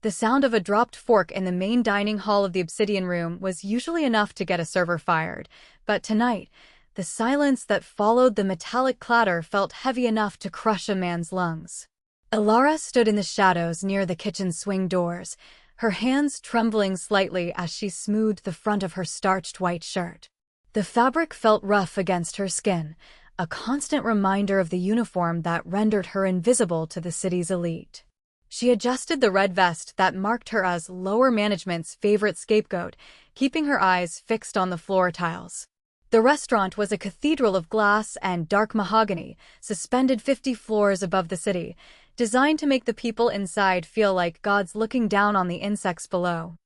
The sound of a dropped fork in the main dining hall of the obsidian room was usually enough to get a server fired, but tonight, the silence that followed the metallic clatter felt heavy enough to crush a man's lungs. Alara stood in the shadows near the kitchen swing doors, her hands trembling slightly as she smoothed the front of her starched white shirt. The fabric felt rough against her skin, a constant reminder of the uniform that rendered her invisible to the city's elite. She adjusted the red vest that marked her as lower management's favorite scapegoat, keeping her eyes fixed on the floor tiles. The restaurant was a cathedral of glass and dark mahogany, suspended 50 floors above the city, designed to make the people inside feel like gods looking down on the insects below.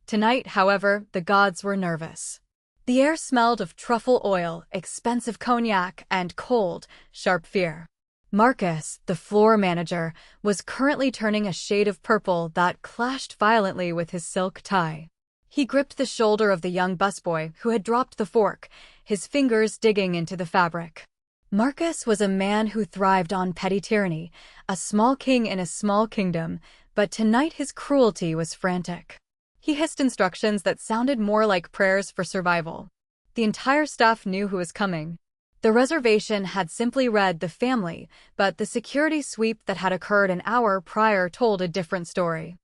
Tonight, however, the gods were nervous. The air smelled of truffle oil, expensive cognac, and cold, sharp fear. Marcus, the floor manager, was currently turning a shade of purple that clashed violently with his silk tie. He gripped the shoulder of the young busboy who had dropped the fork, his fingers digging into the fabric. Marcus was a man who thrived on petty tyranny, a small king in a small kingdom, but tonight his cruelty was frantic. He hissed instructions that sounded more like prayers for survival. The entire staff knew who was coming. The reservation had simply read the family, but the security sweep that had occurred an hour prior told a different story.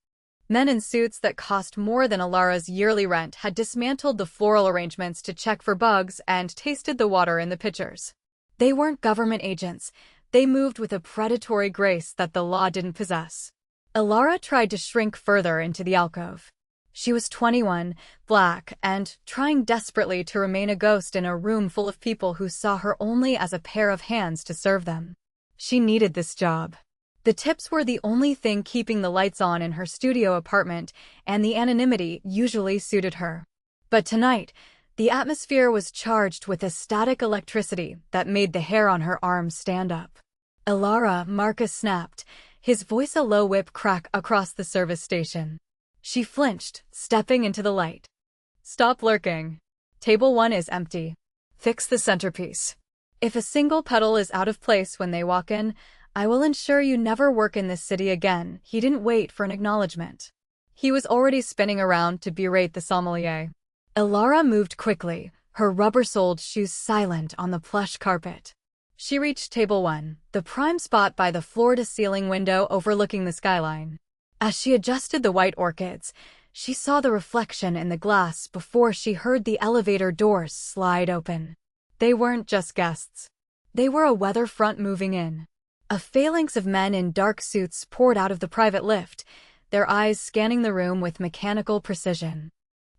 Men in suits that cost more than Alara's yearly rent had dismantled the floral arrangements to check for bugs and tasted the water in the pitchers. They weren't government agents. They moved with a predatory grace that the law didn't possess. Alara tried to shrink further into the alcove. She was 21, black, and trying desperately to remain a ghost in a room full of people who saw her only as a pair of hands to serve them. She needed this job. The tips were the only thing keeping the lights on in her studio apartment, and the anonymity usually suited her. But tonight, the atmosphere was charged with a static electricity that made the hair on her arms stand up. Alara, Marcus snapped, his voice a low whip crack across the service station. She flinched, stepping into the light. Stop lurking. Table 1 is empty. Fix the centerpiece. If a single petal is out of place when they walk in, I will ensure you never work in this city again. He didn't wait for an acknowledgement. He was already spinning around to berate the sommelier. Alara moved quickly, her rubber-soled shoes silent on the plush carpet. She reached table 1, the prime spot by the floor-to-ceiling window overlooking the skyline. As she adjusted the white orchids, she saw the reflection in the glass before she heard the elevator doors slide open. They weren't just guests. They were a weather front moving in. A phalanx of men in dark suits poured out of the private lift, their eyes scanning the room with mechanical precision.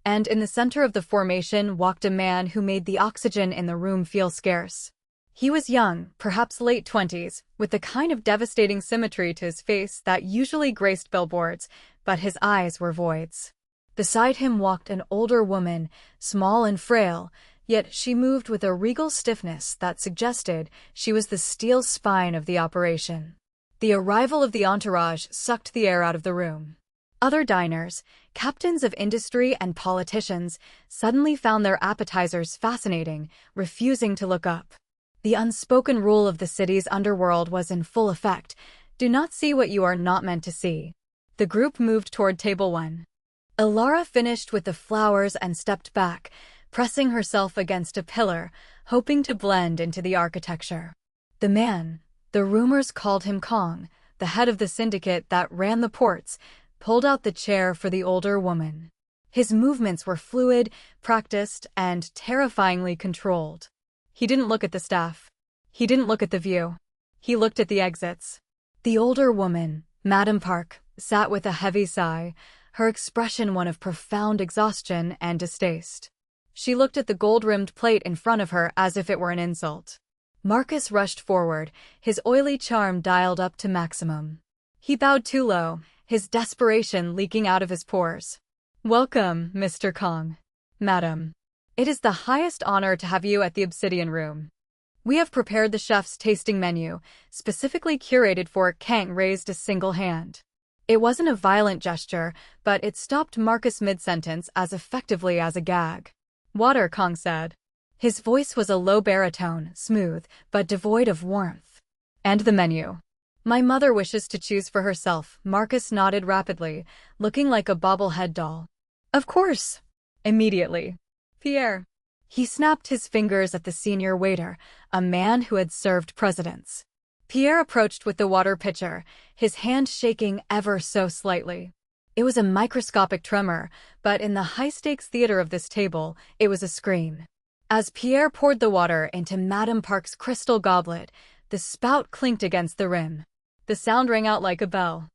And in the center of the formation walked a man who made the oxygen in the room feel scarce. He was young, perhaps late 20s, with the kind of devastating symmetry to his face that usually graced billboards, but his eyes were voids. Beside him walked an older woman, small and frail, yet she moved with a regal stiffness that suggested she was the steel spine of the operation. The arrival of the entourage sucked the air out of the room. Other diners, captains of industry and politicians, suddenly found their appetizers fascinating, refusing to look up. The unspoken rule of the city's underworld was in full effect. Do not see what you are not meant to see. The group moved toward table 1. Alara finished with the flowers and stepped back, pressing herself against a pillar, hoping to blend into the architecture. The man, the rumors called him Kong, the head of the syndicate that ran the ports, pulled out the chair for the older woman. His movements were fluid, practiced, and terrifyingly controlled. He didn't look at the staff. He didn't look at the view. He looked at the exits. The older woman, Madame Park, sat with a heavy sigh, her expression one of profound exhaustion and distaste. She looked at the gold-rimmed plate in front of her as if it were an insult. Marcus rushed forward, his oily charm dialed up to maximum. He bowed too low, his desperation leaking out of his pores. Welcome, Mr. Kong. Madam. It is the highest honor to have you at the Obsidian Room. We have prepared the chef's tasting menu, specifically curated for Kang raised a single hand. It wasn't a violent gesture, but it stopped Marcus mid-sentence as effectively as a gag. Water, Kong said. His voice was a low baritone, smooth, but devoid of warmth. And the menu. My mother wishes to choose for herself. Marcus nodded rapidly, looking like a bobblehead doll. Of course. Immediately. Pierre. He snapped his fingers at the senior waiter, a man who had served presidents. Pierre approached with the water pitcher, his hand shaking ever so slightly. It was a microscopic tremor, but in the high-stakes theater of this table, it was a scream. As Pierre poured the water into Madame Park's crystal goblet, the spout clinked against the rim. The sound rang out like a bell.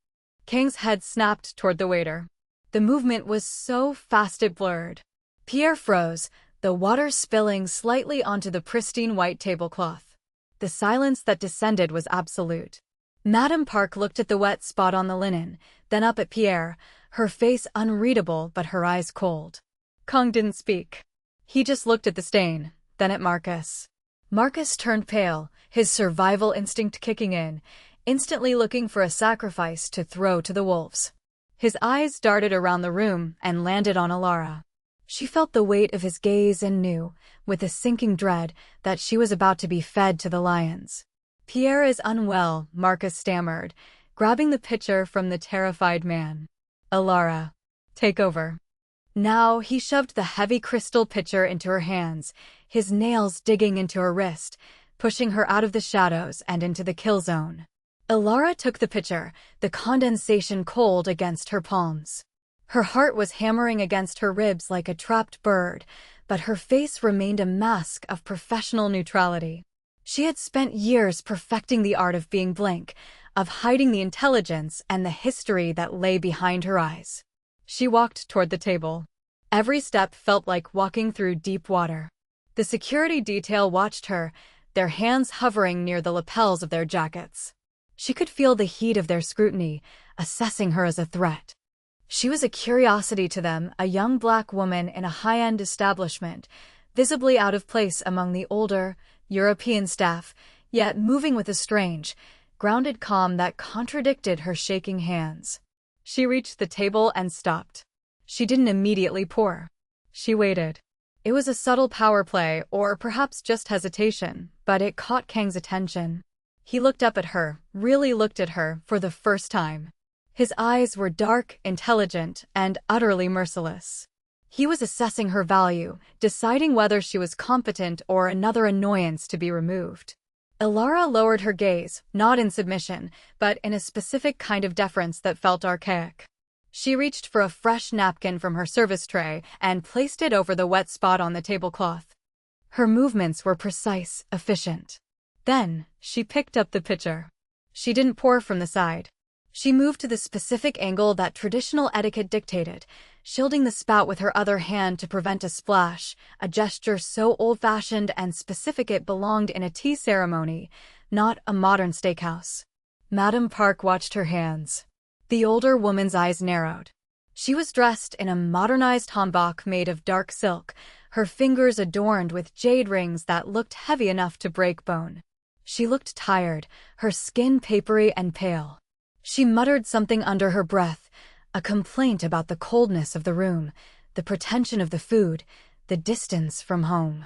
Kang's head snapped toward the waiter. The movement was so fast it blurred. Pierre froze, the water spilling slightly onto the pristine white tablecloth. The silence that descended was absolute. Madame Park looked at the wet spot on the linen, then up at Pierre, her face unreadable but her eyes cold. Kang didn't speak. He just looked at the stain, then at Marcus. Marcus turned pale, his survival instinct kicking in, instantly looking for a sacrifice to throw to the wolves. His eyes darted around the room and landed on Alara. She felt the weight of his gaze and knew, with a sinking dread, that she was about to be fed to the lions. Pierre is unwell, Marcus stammered, grabbing the pitcher from the terrified man. Alara, take over. Now he shoved the heavy crystal pitcher into her hands, his nails digging into her wrist, pushing her out of the shadows and into the kill zone. Alara took the pitcher, the condensation cold against her palms. Her heart was hammering against her ribs like a trapped bird, but her face remained a mask of professional neutrality. She had spent years perfecting the art of being blank, of hiding the intelligence and the history that lay behind her eyes. She walked toward the table. Every step felt like walking through deep water. The security detail watched her, their hands hovering near the lapels of their jackets. She could feel the heat of their scrutiny, assessing her as a threat. She was a curiosity to them, a young black woman in a high-end establishment, visibly out of place among the older, European staff, yet moving with a strange, grounded calm that contradicted her shaking hands. She reached the table and stopped. She didn't immediately pour. She waited. It was a subtle power play, or perhaps just hesitation, but it caught Kang's attention. He looked up at her, really looked at her, for the first time. His eyes were dark, intelligent, and utterly merciless. He was assessing her value, deciding whether she was competent or another annoyance to be removed. Alara lowered her gaze, not in submission, but in a specific kind of deference that felt archaic. She reached for a fresh napkin from her service tray and placed it over the wet spot on the tablecloth. Her movements were precise, efficient. Then, she picked up the pitcher. She didn't pour from the side. She moved to the specific angle that traditional etiquette dictated, shielding the spout with her other hand to prevent a splash, a gesture so old-fashioned and specific it belonged in a tea ceremony, not a modern steakhouse. Madame Park watched her hands. The older woman's eyes narrowed. She was dressed in a modernized hanbok made of dark silk, her fingers adorned with jade rings that looked heavy enough to break bone. She looked tired, her skin papery and pale. She muttered something under her breath, a complaint about the coldness of the room, the pretension of the food, the distance from home.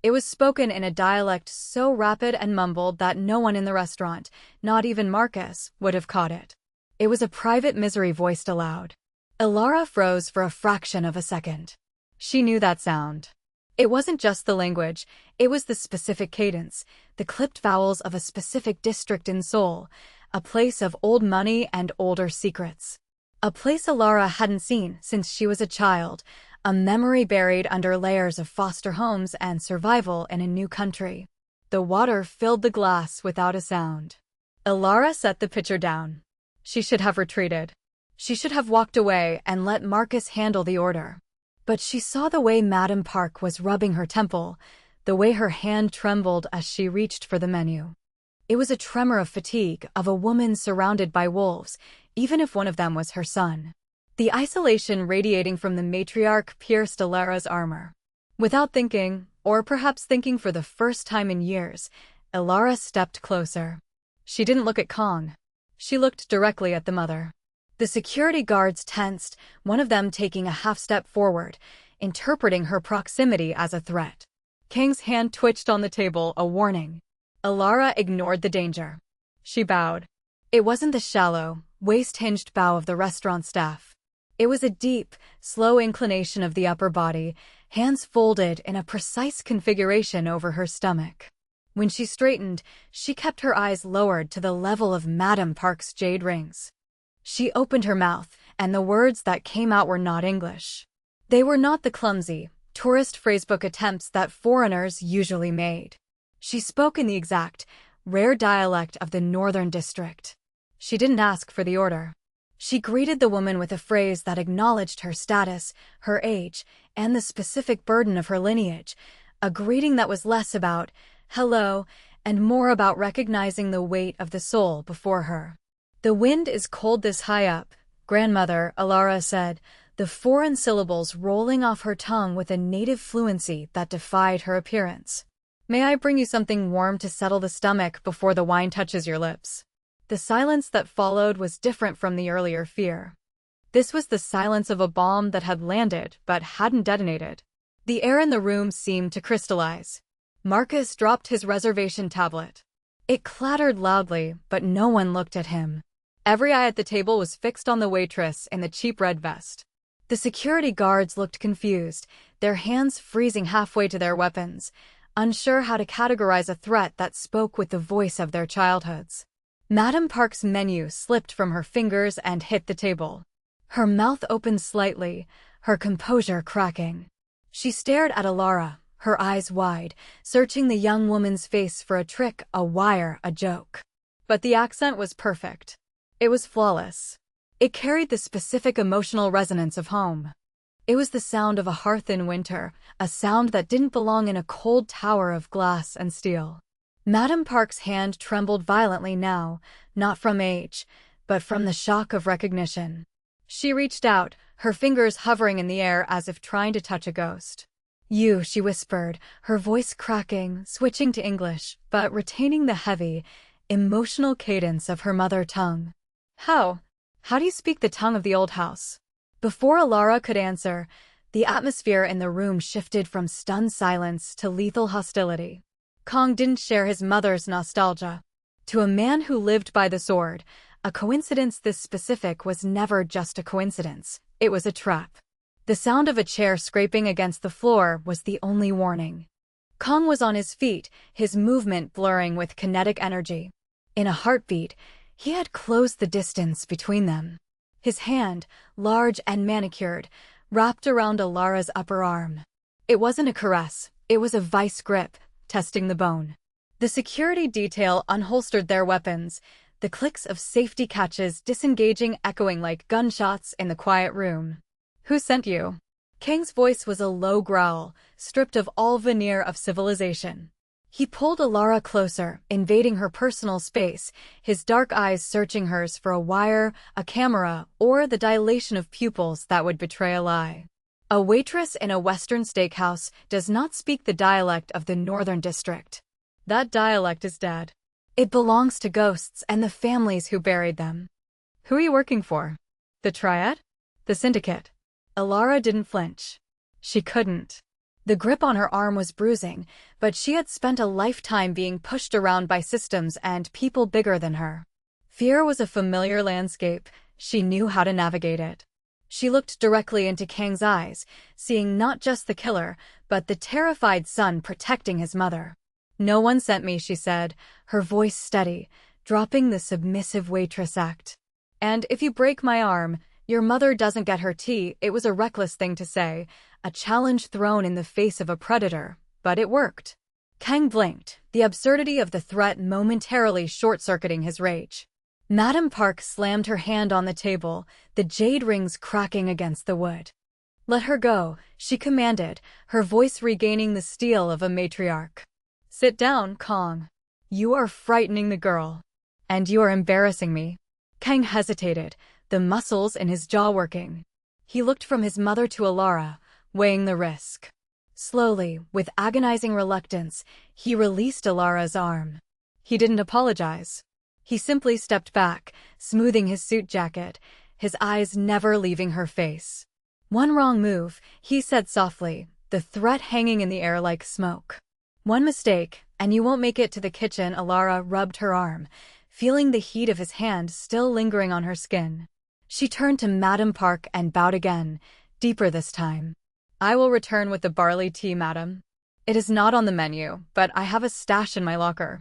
It was spoken in a dialect so rapid and mumbled that no one in the restaurant, not even Marcus, would have caught it. It was a private misery voiced aloud. Alara froze for a fraction of a second. She knew that sound. It wasn't just the language, it was the specific cadence, the clipped vowels of a specific district in Seoul, a place of old money and older secrets. A place Alara hadn't seen since she was a child, a memory buried under layers of foster homes and survival in a new country. The water filled the glass without a sound. Alara set the pitcher down. She should have retreated. She should have walked away and let Marcus handle the order. But she saw the way Madame Park was rubbing her temple, the way her hand trembled as she reached for the menu. It was a tremor of fatigue, of a woman surrounded by wolves, even if one of them was her son. The isolation radiating from the matriarch pierced Alara's armor. Without thinking, or perhaps thinking for the first time in years, Alara stepped closer. She didn't look at Kang. She looked directly at the mother. The security guards tensed, one of them taking a half-step forward, interpreting her proximity as a threat. Kang's hand twitched on the table, a warning. Alara ignored the danger. She bowed. It wasn't the shallow, waist-hinged bow of the restaurant staff. It was a deep, slow inclination of the upper body, hands folded in a precise configuration over her stomach. When she straightened, she kept her eyes lowered to the level of Madame Park's jade rings. She opened her mouth, and the words that came out were not English. They were not the clumsy, tourist phrasebook attempts that foreigners usually made. She spoke in the exact, rare dialect of the Northern District. She didn't ask for the order. She greeted the woman with a phrase that acknowledged her status, her age, and the specific burden of her lineage, a greeting that was less about hello and more about recognizing the weight of the soul before her. "The wind is cold this high up," grandmother Alara said, the foreign syllables rolling off her tongue with a native fluency that defied her appearance. "May I bring you something warm to settle the stomach before the wine touches your lips?" The silence that followed was different from the earlier fear. This was the silence of a bomb that had landed but hadn't detonated. The air in the room seemed to crystallize. Marcus dropped his reservation tablet. It clattered loudly, but no one looked at him. Every eye at the table was fixed on the waitress in the cheap red vest. The security guards looked confused, their hands freezing halfway to their weapons, unsure how to categorize a threat that spoke with the voice of their childhoods. Madame Park's menu slipped from her fingers and hit the table. Her mouth opened slightly, her composure cracking. She stared at Alara, her eyes wide, searching the young woman's face for a trick, a wire, a joke. But the accent was perfect. It was flawless. It carried the specific emotional resonance of home. It was the sound of a hearth in winter, a sound that didn't belong in a cold tower of glass and steel. Madame Park's hand trembled violently now, not from age, but from the shock of recognition. She reached out, her fingers hovering in the air as if trying to touch a ghost. "You," she whispered, her voice cracking, switching to English, but retaining the heavy, emotional cadence of her mother tongue. How do you speak the tongue of the old house?" Before Alara could answer, the atmosphere in the room shifted from stunned silence to lethal hostility. Kong didn't share his mother's nostalgia. To a man who lived by the sword, a coincidence this specific was never just a coincidence, it was a trap. The sound of a chair scraping against the floor was the only warning. Kong was on his feet, his movement blurring with kinetic energy. In a heartbeat, he had closed the distance between them. His hand, large and manicured, wrapped around Alara's upper arm. It wasn't a caress, it was a vice grip, testing the bone. The security detail unholstered their weapons, the clicks of safety catches disengaging echoing like gunshots in the quiet room. "Who sent you?" Kang's voice was a low growl, stripped of all veneer of civilization. He pulled Alara closer, invading her personal space, his dark eyes searching hers for a wire, a camera, or the dilation of pupils that would betray a lie. A waitress in a Western steakhouse does not speak the dialect of the Northern District. That dialect is dead. It belongs to ghosts and the families who buried them. "Who are you working for? The Triad? The Syndicate?" Alara didn't flinch. She couldn't. The grip on her arm was bruising, but she had spent a lifetime being pushed around by systems and people bigger than her. Fear was a familiar landscape, she knew how to navigate it. She looked directly into Kang's eyes, seeing not just the killer, but the terrified son protecting his mother. "No one sent me," she said, her voice steady, dropping the submissive waitress act. "And if you break my arm, your mother doesn't get her tea." It was a reckless thing to say, a challenge thrown in the face of a predator, but it worked. Kang blinked, the absurdity of the threat momentarily short-circuiting his rage. Madame Park slammed her hand on the table, the jade rings cracking against the wood. "Let her go," she commanded, her voice regaining the steel of a matriarch. "Sit down, Kong. You are frightening the girl. And you are embarrassing me." Kang hesitated, the muscles in his jaw working. He looked from his mother to Alara, weighing the risk. Slowly, with agonizing reluctance, he released Alara's arm. He didn't apologize. He simply stepped back, smoothing his suit jacket, his eyes never leaving her face. "One wrong move," he said softly, the threat hanging in the air like smoke. "One mistake, and you won't make it to the kitchen." Alara rubbed her arm, feeling the heat of his hand still lingering on her skin. She turned to Madame Park and bowed again, deeper this time. "I will return with the barley tea, madam. It is not on the menu, but I have a stash in my locker."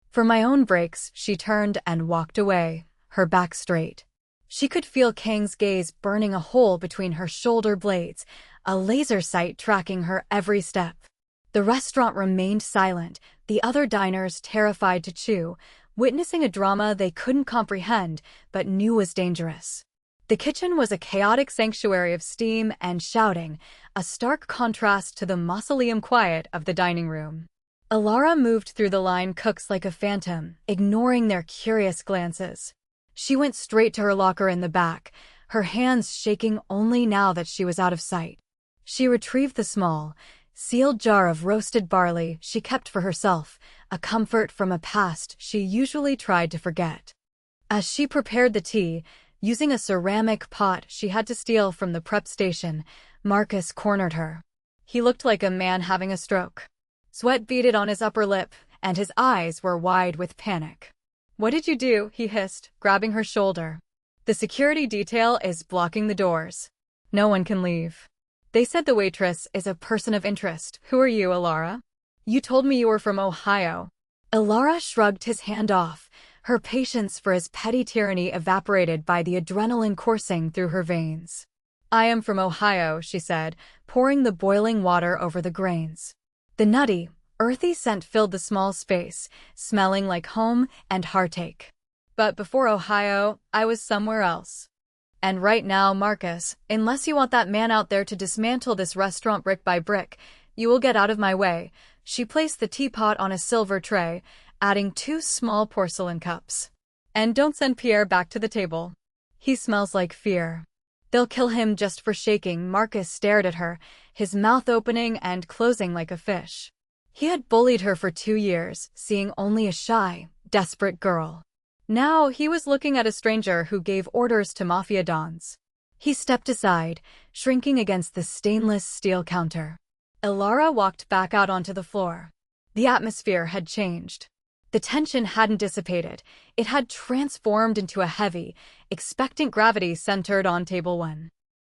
For my own breaks, she turned and walked away, her back straight. She could feel Kang's gaze burning a hole between her shoulder blades, a laser sight tracking her every step. The restaurant remained silent, the other diners terrified to chew, witnessing a drama they couldn't comprehend but knew was dangerous. The kitchen was a chaotic sanctuary of steam and shouting, a stark contrast to the mausoleum quiet of the dining room. Alara moved through the line cooks like a phantom, ignoring their curious glances. She went straight to her locker in the back, her hands shaking only now that she was out of sight. She retrieved the small, sealed jar of roasted barley she kept for herself, a comfort from a past she usually tried to forget. As she prepared the tea, using a ceramic pot she had to steal from the prep station, Marcus cornered her. He looked like a man having a stroke. Sweat beaded on his upper lip, and his eyes were wide with panic. "What did you do?" he hissed, grabbing her shoulder. "The security detail is blocking the doors. No one can leave. They said the waitress is a person of interest. Who are you, Alara? You told me you were from Ohio." Alara shrugged his hand off, her patience for his petty tyranny evaporated by the adrenaline coursing through her veins. "I am from Ohio," she said, pouring the boiling water over the grains. The nutty, earthy scent filled the small space, smelling like home and heartache. "But before Ohio, I was somewhere else. And right now, Marcus, unless you want that man out there to dismantle this restaurant brick by brick, you will get out of my way." She placed the teapot on a silver tray, adding 2 small porcelain cups. "And don't send Pierre back to the table. He smells like fear. They'll kill him just for shaking." Marcus stared at her, his mouth opening and closing like a fish. He had bullied her for 2 years, seeing only a shy, desperate girl. Now he was looking at a stranger who gave orders to Mafia dons. He stepped aside, shrinking against the stainless steel counter. Alara walked back out onto the floor. The atmosphere had changed. The tension hadn't dissipated. It had transformed into a heavy, expectant gravity centered on table 1.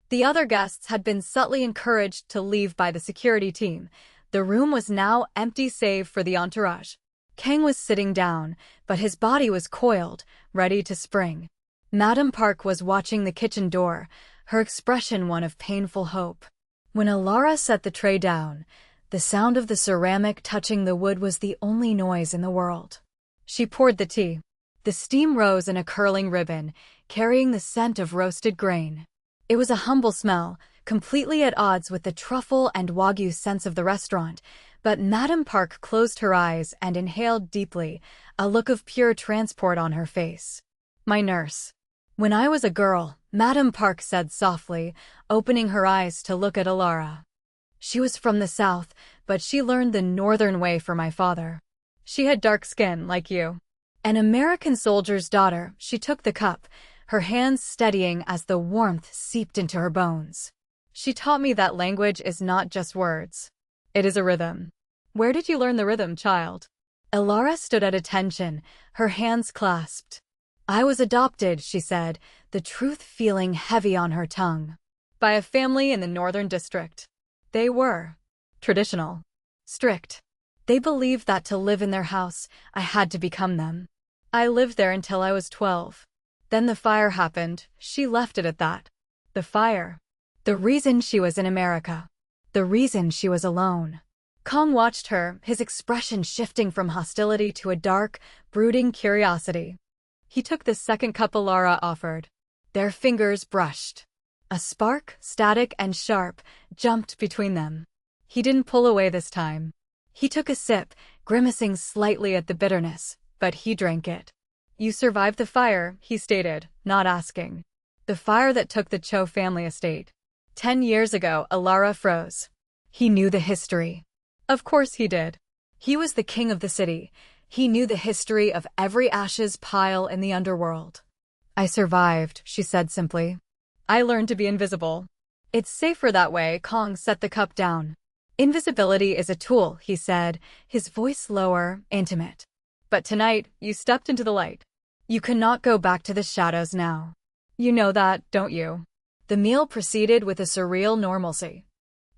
The other guests had been subtly encouraged to leave by the security team. The room was now empty save for the entourage. Kang was sitting down, but his body was coiled, ready to spring. Madame Park was watching the kitchen door, her expression one of painful hope. When Alara set the tray down, the sound of the ceramic touching the wood was the only noise in the world. She poured the tea. The steam rose in a curling ribbon, carrying the scent of roasted grain. It was a humble smell, completely at odds with the truffle and wagyu scents of the restaurant, but Madame Park closed her eyes and inhaled deeply, a look of pure transport on her face. "My nurse. When I was a girl," Madame Park said softly, opening her eyes to look at Alara. "She was from the south, but she learned the northern way from my father. She had dark skin, like you. An American soldier's daughter." She took the cup, her hands steadying as the warmth seeped into her bones. "She taught me that language is not just words. It is a rhythm." "Where did you learn the rhythm, child?" Alara stood at attention, her hands clasped. "I was adopted," she said, the truth feeling heavy on her tongue. "By a family in the northern district. They were traditional, strict. They believed that to live in their house, I had to become them. I lived there until I was 12. Then the fire happened." She left it at that. The fire. The reason she was in America. The reason she was alone. Kong watched her, his expression shifting from hostility to a dark, brooding curiosity. He took the second cup Alara offered. Their fingers brushed. A spark, static and sharp, jumped between them. He didn't pull away this time. He took a sip, grimacing slightly at the bitterness, but he drank it. "You survived the fire," he stated, not asking. "The fire that took the Cho family estate. 10 years ago." Alara froze. He knew the history. Of course he did. He was the king of the city. He knew the history of every ashes pile in the underworld. "I survived," she said simply. "I learned to be invisible. It's safer that way." Kong set the cup down. "Invisibility is a tool," he said, his voice lower, intimate. "But tonight, you stepped into the light. You cannot go back to the shadows now. You know that, don't you? The meal proceeded with a surreal normalcy.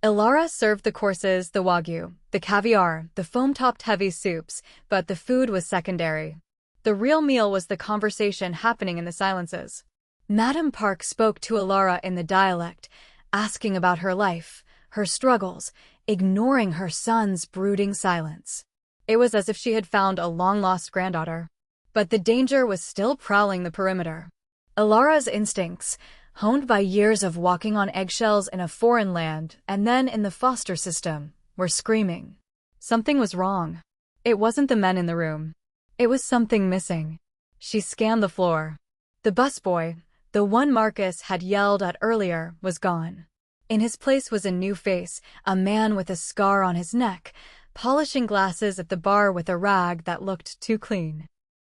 Ilara served the courses, the wagyu, the caviar, the foam-topped heavy soups, but the food was secondary. The real meal was the conversation happening in the silences. Madame Park spoke to Ilara in the dialect, asking about her life, her struggles, ignoring her son's brooding silence. It was as if she had found a long-lost granddaughter. But the danger was still prowling the perimeter. Ilara's instincts, honed by years of walking on eggshells in a foreign land and then in the foster system, were screaming. Something was wrong. It wasn't the men in the room. It was something missing. She scanned the floor. The busboy, the one Marcus had yelled at earlier, was gone. In his place was a new face, a man with a scar on his neck, polishing glasses at the bar with a rag that looked too clean.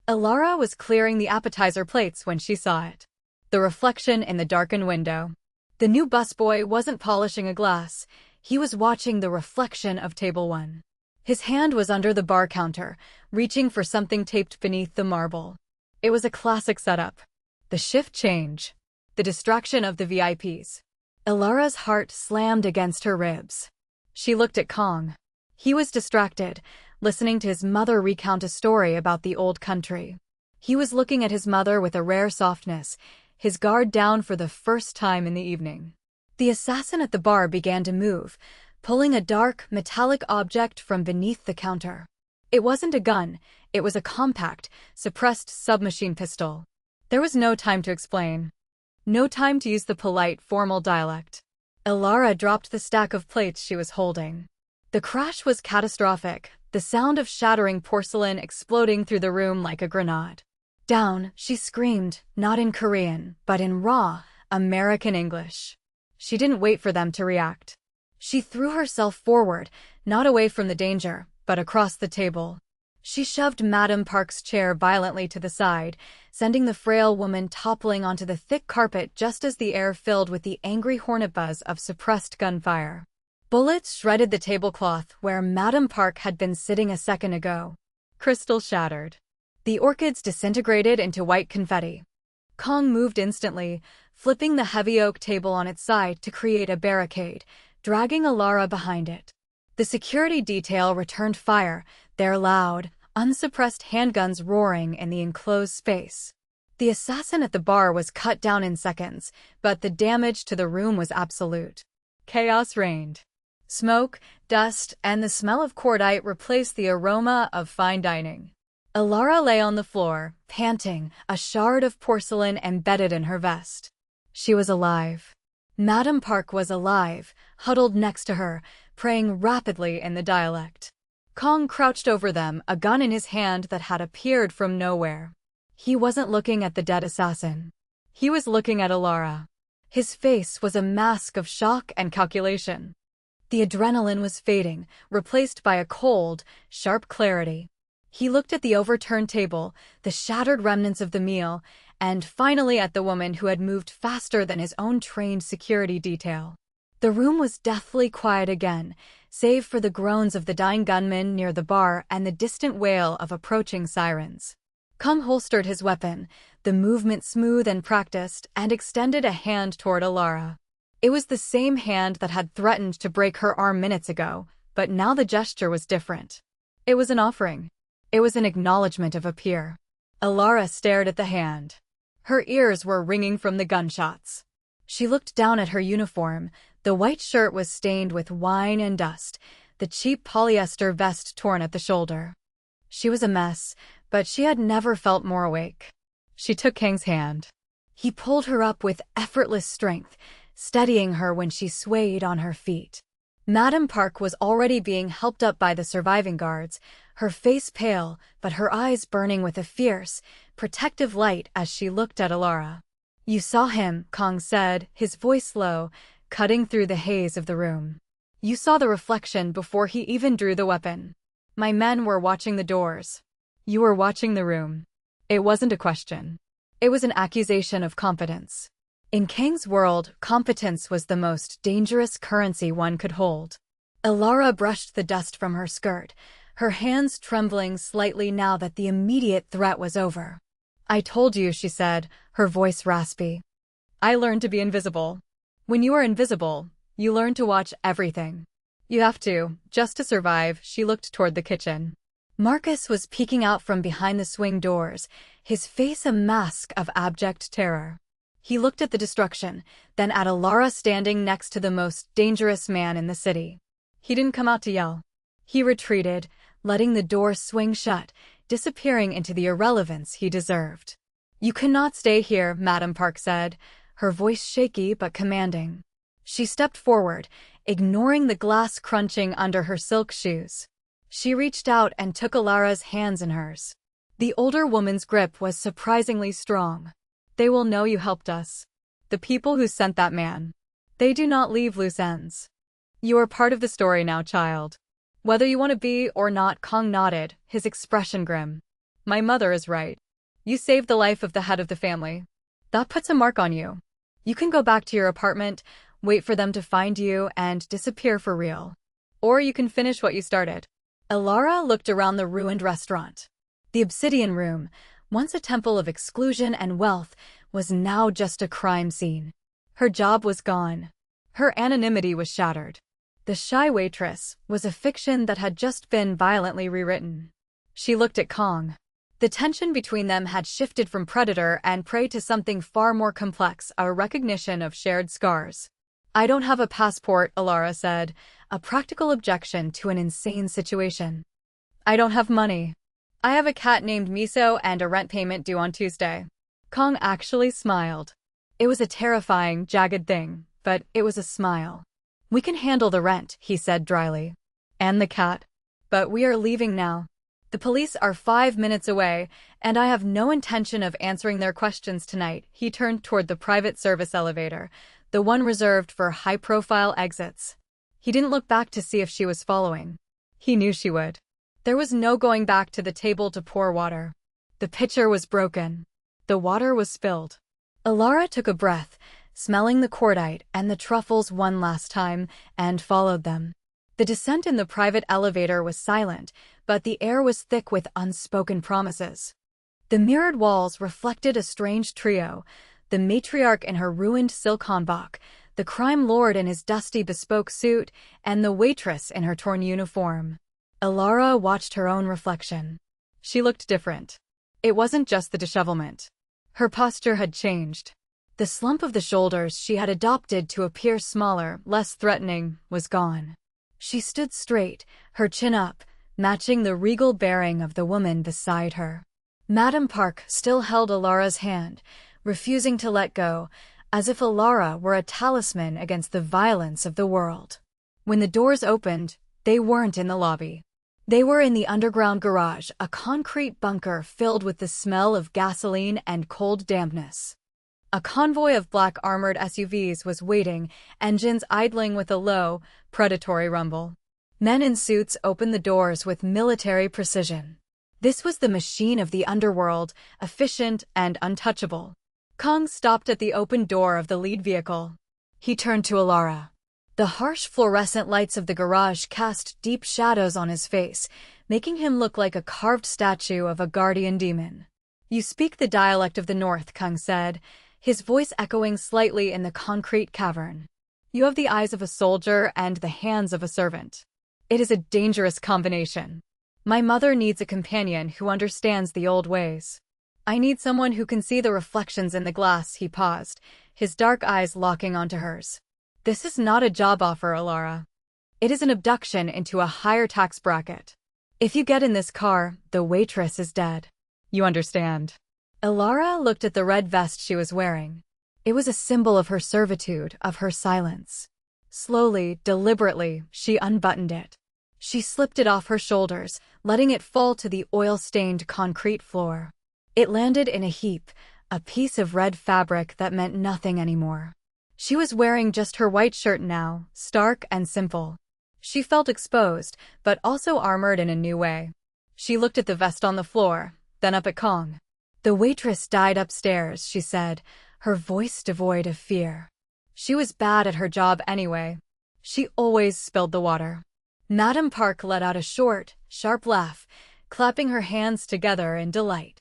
Ilara was clearing the appetizer plates when she saw it. The reflection in the darkened window. The new busboy wasn't polishing a glass. He was watching the reflection of table 1. His hand was under the bar counter, reaching for something taped beneath the marble. It was a classic setup. The shift change. The distraction of the VIPs. Ilara's heart slammed against her ribs. She looked at Kong. He was distracted, listening to his mother recount a story about the old country. He was looking at his mother with a rare softness, his guard down for the first time in the evening. The assassin at the bar began to move, pulling a dark, metallic object from beneath the counter. It wasn't a gun, it was a compact, suppressed submachine pistol. There was no time to explain. No time to use the polite, formal dialect. Ilara dropped the stack of plates she was holding. The crash was catastrophic, the sound of shattering porcelain exploding through the room like a grenade. Down, she screamed, not in Korean, but in raw, American English. She didn't wait for them to react. She threw herself forward, not away from the danger, but across the table. She shoved Madame Park's chair violently to the side, sending the frail woman toppling onto the thick carpet just as the air filled with the angry hornet buzz of suppressed gunfire. Bullets shredded the tablecloth where Madame Park had been sitting a second ago. Crystal shattered. The orchids disintegrated into white confetti. Kong moved instantly, flipping the heavy oak table on its side to create a barricade, dragging Ilara behind it. The security detail returned fire, their loud, unsuppressed handguns roaring in the enclosed space. The assassin at the bar was cut down in seconds, but the damage to the room was absolute. Chaos reigned. Smoke, dust, and the smell of cordite replaced the aroma of fine dining. Ilara lay on the floor, panting, a shard of porcelain embedded in her vest. She was alive. Madame Park was alive, huddled next to her, praying rapidly in the dialect. Kong crouched over them, a gun in his hand that had appeared from nowhere. He wasn't looking at the dead assassin. He was looking at Ilara. His face was a mask of shock and calculation. The adrenaline was fading, replaced by a cold, sharp clarity. He looked at the overturned table, the shattered remnants of the meal, and finally at the woman who had moved faster than his own trained security detail. The room was deathly quiet again, save for the groans of the dying gunman near the bar and the distant wail of approaching sirens. Kung holstered his weapon, the movement smooth and practiced, and extended a hand toward Ilara. It was the same hand that had threatened to break her arm minutes ago, but now the gesture was different. It was an offering. It was an acknowledgement of a peer. Ilara stared at the hand. Her ears were ringing from the gunshots. She looked down at her uniform. The white shirt was stained with wine and dust, the cheap polyester vest torn at the shoulder. She was a mess, but she had never felt more awake. She took Kang's hand. He pulled her up with effortless strength, steadying her when she swayed on her feet. Madame Park was already being helped up by the surviving guards, her face pale, but her eyes burning with a fierce, protective light as she looked at Ilara. "You saw him," Kong said, his voice low, cutting through the haze of the room. "You saw the reflection before he even drew the weapon. My men were watching the doors. You were watching the room." It wasn't a question. It was an accusation of competence. In Kang's world, competence was the most dangerous currency one could hold. Ilara brushed the dust from her skirt, her hands trembling slightly now that the immediate threat was over. I told you, she said, her voice raspy. I learned to be invisible. When you are invisible, you learn to watch everything. You have to, just to survive. She looked toward the kitchen. Marcus was peeking out from behind the swing doors, his face a mask of abject terror. He looked at the destruction, then at Alara standing next to the most dangerous man in the city. He didn't come out to yell. He retreated, letting the door swing shut, disappearing into the irrelevance he deserved. You cannot stay here, Madam Park said, her voice shaky but commanding. She stepped forward, ignoring the glass crunching under her silk shoes. She reached out and took Alara's hands in hers. The older woman's grip was surprisingly strong. They will know you helped us. The people who sent that man. They do not leave loose ends. You are part of the story now, child. Whether you want to be or not, Kong nodded, his expression grim. My mother is right. You saved the life of the head of the family. That puts a mark on you. You can go back to your apartment, wait for them to find you, and disappear for real. Or you can finish what you started. Alara looked around the ruined restaurant. The Obsidian Room, once a temple of exclusion and wealth, was now just a crime scene. Her job was gone. Her anonymity was shattered. The shy waitress was a fiction that had just been violently rewritten. She looked at Kong. The tension between them had shifted from predator and prey to something far more complex, a recognition of shared scars. I don't have a passport, Alara said, a practical objection to an insane situation. I don't have money. I have a cat named Miso and a rent payment due on Tuesday. Kong actually smiled. It was a terrifying, jagged thing, but it was a smile. We can handle the rent, he said dryly. And the cat. But we are leaving now. The police are 5 minutes away, and I have no intention of answering their questions tonight. He turned toward the private service elevator, the one reserved for high-profile exits. He didn't look back to see if she was following. He knew she would. There was no going back to the table to pour water. The pitcher was broken. The water was spilled. Alara took a breath, smelling the cordite and the truffles one last time, and followed them. The descent in the private elevator was silent, but the air was thick with unspoken promises. The mirrored walls reflected a strange trio, the matriarch in her ruined silk hanbok, the crime lord in his dusty bespoke suit, and the waitress in her torn uniform. Alara watched her own reflection. She looked different. It wasn't just the dishevelment. Her posture had changed. The slump of the shoulders she had adopted to appear smaller, less threatening, was gone. She stood straight, her chin up, matching the regal bearing of the woman beside her. Madam Park still held Alara's hand, refusing to let go, as if Alara were a talisman against the violence of the world. When the doors opened, they weren't in the lobby. They were in the underground garage, a concrete bunker filled with the smell of gasoline and cold dampness. A convoy of black armored SUVs was waiting, engines idling with a low, predatory rumble. Men in suits opened the doors with military precision. This was the machine of the underworld, efficient and untouchable. Kong stopped at the open door of the lead vehicle. He turned to Alara. The harsh fluorescent lights of the garage cast deep shadows on his face, making him look like a carved statue of a guardian demon. You speak the dialect of the north, Kong said, his voice echoing slightly in the concrete cavern. You have the eyes of a soldier and the hands of a servant. It is a dangerous combination. My mother needs a companion who understands the old ways. I need someone who can see the reflections in the glass. He paused, his dark eyes locking onto hers. This is not a job offer, Alara. It is an abduction into a higher tax bracket. If you get in this car, the waitress is dead. You understand. Alara looked at the red vest she was wearing. It was a symbol of her servitude, of her silence. Slowly, deliberately, she unbuttoned it. She slipped it off her shoulders, letting it fall to the oil-stained concrete floor. It landed in a heap, a piece of red fabric that meant nothing anymore. She was wearing just her white shirt now, stark and simple. She felt exposed, but also armored in a new way. She looked at the vest on the floor, then up at Kong. The waitress died upstairs, she said, her voice devoid of fear. She was bad at her job anyway. She always spilled the water. Madam Park let out a short, sharp laugh, clapping her hands together in delight.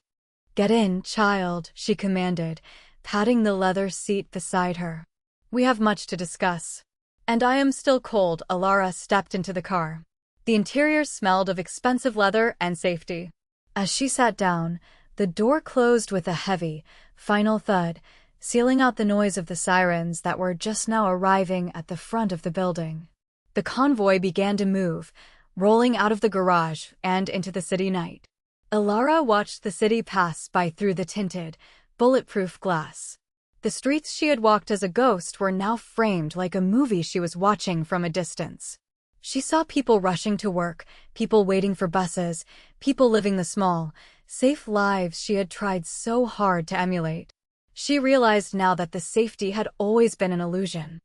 "Get in, child," she commanded, patting the leather seat beside her. "We have much to discuss." "And I am still cold." Alara stepped into the car. The interior smelled of expensive leather and safety. As she sat down, the door closed with a heavy, final thud, sealing out the noise of the sirens that were just now arriving at the front of the building. The convoy began to move, rolling out of the garage and into the city night. Alara watched the city pass by through the tinted, bulletproof glass. The streets she had walked as a ghost were now framed like a movie she was watching from a distance. She saw people rushing to work, people waiting for buses, people living the small, safe lives she had tried so hard to emulate. She realized now that the safety had always been an illusion.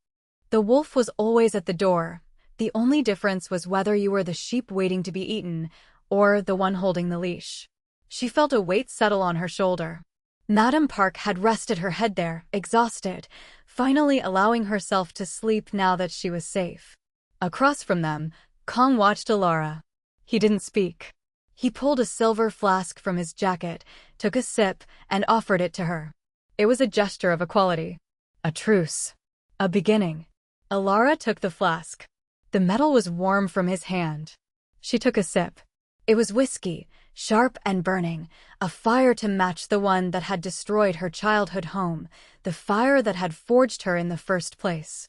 The wolf was always at the door. The only difference was whether you were the sheep waiting to be eaten or the one holding the leash. She felt a weight settle on her shoulder. Madame Park had rested her head there, exhausted, finally allowing herself to sleep now that she was safe. Across from them, Kong watched Alara. He didn't speak. He pulled a silver flask from his jacket, took a sip, and offered it to her. It was a gesture of equality. A truce. A beginning. Alara took the flask. The metal was warm from his hand. She took a sip. It was whiskey, sharp and burning, a fire to match the one that had destroyed her childhood home, the fire that had forged her in the first place.